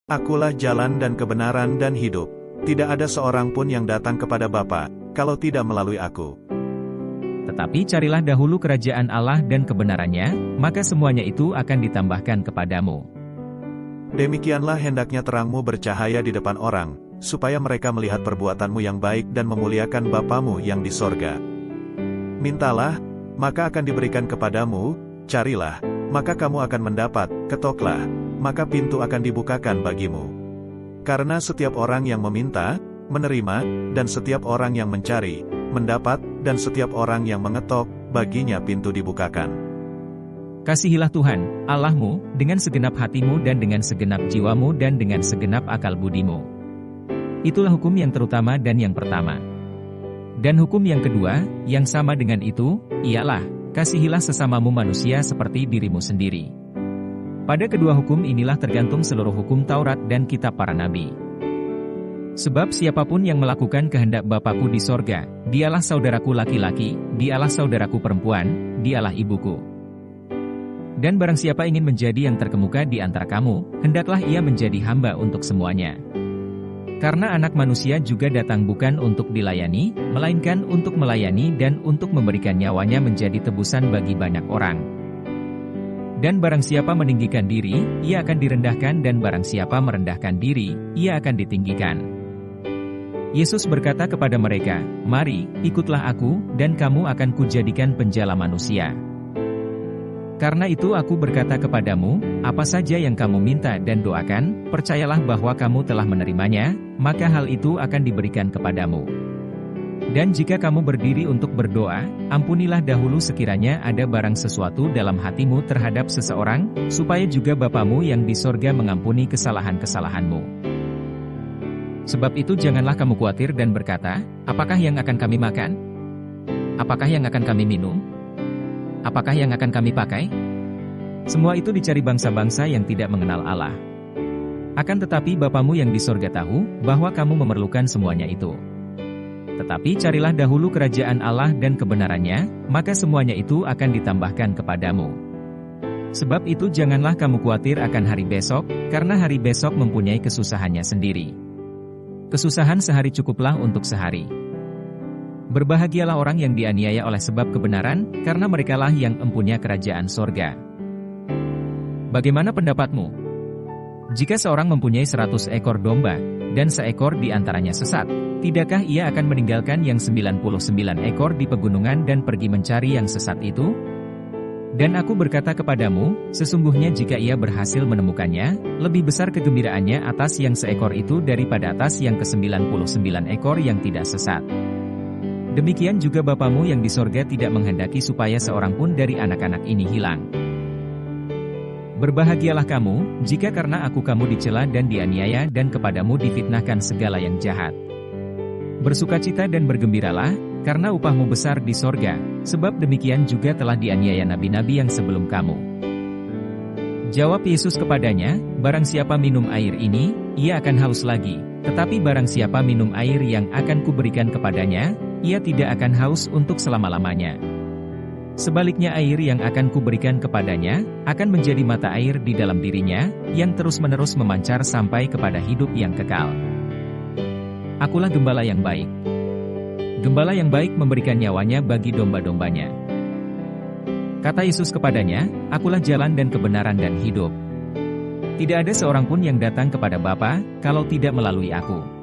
Akulah jalan dan kebenaran dan hidup. Tidak ada seorang pun yang datang kepada Bapa, kalau tidak melalui aku. Tetapi carilah dahulu kerajaan Allah dan kebenarannya, maka semuanya itu akan ditambahkan kepadamu. Demikianlah hendaknya terangmu bercahaya di depan orang, supaya mereka melihat perbuatanmu yang baik dan memuliakan Bapamu yang di sorga. Mintalah, maka akan diberikan kepadamu, carilah, maka kamu akan mendapat, ketoklah, maka pintu akan dibukakan bagimu. Karena setiap orang yang meminta, menerima, dan setiap orang yang mencari, mendapat, dan setiap orang yang mengetok, baginya pintu dibukakan. Kasihilah Tuhan, Allahmu, dengan segenap hatimu dan dengan segenap jiwamu dan dengan segenap akal budimu. Itulah hukum yang terutama dan yang pertama. Dan hukum yang kedua, yang sama dengan itu, ialah, kasihilah sesamamu manusia seperti dirimu sendiri. Pada kedua hukum inilah tergantung seluruh hukum Taurat dan kitab para nabi. Sebab siapapun yang melakukan kehendak Bapakku di sorga, dialah saudaraku laki-laki, dialah saudaraku perempuan, dialah ibuku. Dan barang siapa ingin menjadi yang terkemuka di antara kamu, hendaklah ia menjadi hamba untuk semuanya. Karena anak manusia juga datang bukan untuk dilayani, melainkan untuk melayani dan untuk memberikan nyawanya menjadi tebusan bagi banyak orang. Dan barang siapa meninggikan diri, ia akan direndahkan dan barang siapa merendahkan diri, ia akan ditinggikan. Yesus berkata kepada mereka, "Mari, ikutlah aku, dan kamu akan kujadikan penjala manusia." Karena itu aku berkata kepadamu, apa saja yang kamu minta dan doakan, percayalah bahwa kamu telah menerimanya, maka hal itu akan diberikan kepadamu. Dan jika kamu berdiri untuk berdoa, ampunilah dahulu sekiranya ada barang sesuatu dalam hatimu terhadap seseorang, supaya juga Bapamu yang di sorga mengampuni kesalahan-kesalahanmu. Sebab itu janganlah kamu khawatir dan berkata, apakah yang akan kami makan? Apakah yang akan kami minum? Apakah yang akan kami pakai? Semua itu dicari bangsa-bangsa yang tidak mengenal Allah. Akan tetapi Bapamu yang di sorga tahu, bahwa kamu memerlukan semuanya itu. Tetapi carilah dahulu kerajaan Allah dan kebenarannya, maka semuanya itu akan ditambahkan kepadamu. Sebab itu janganlah kamu khawatir akan hari besok, karena hari besok mempunyai kesusahannya sendiri. Kesusahan sehari cukuplah untuk sehari. Berbahagialah orang yang dianiaya oleh sebab kebenaran, karena merekalah yang empunya kerajaan sorga. Bagaimana pendapatmu? Jika seorang mempunyai 100 ekor domba, dan seekor di antaranya sesat, tidakkah ia akan meninggalkan yang 99 ekor di pegunungan dan pergi mencari yang sesat itu? Dan aku berkata kepadamu, sesungguhnya jika ia berhasil menemukannya, lebih besar kegembiraannya atas yang seekor itu daripada atas yang ke-99 ekor yang tidak sesat. Demikian juga Bapamu yang di sorga tidak menghendaki supaya seorang pun dari anak-anak ini hilang. Berbahagialah kamu, jika karena aku kamu dicela dan dianiaya dan kepadamu difitnahkan segala yang jahat. Bersukacita dan bergembiralah, karena upahmu besar di sorga, sebab demikian juga telah dianiaya nabi-nabi yang sebelum kamu. Jawab Yesus kepadanya, barang siapa minum air ini, ia akan haus lagi, tetapi barang siapa minum air yang akan kuberikan kepadanya, ia tidak akan haus untuk selama-lamanya. Sebaliknya air yang akan kuberikan kepadanya, akan menjadi mata air di dalam dirinya, yang terus-menerus memancar sampai kepada hidup yang kekal. Akulah gembala yang baik. Gembala yang baik memberikan nyawanya bagi domba-dombanya. Kata Yesus kepadanya, akulah jalan dan kebenaran dan hidup. Tidak ada seorang pun yang datang kepada Bapa, kalau tidak melalui aku.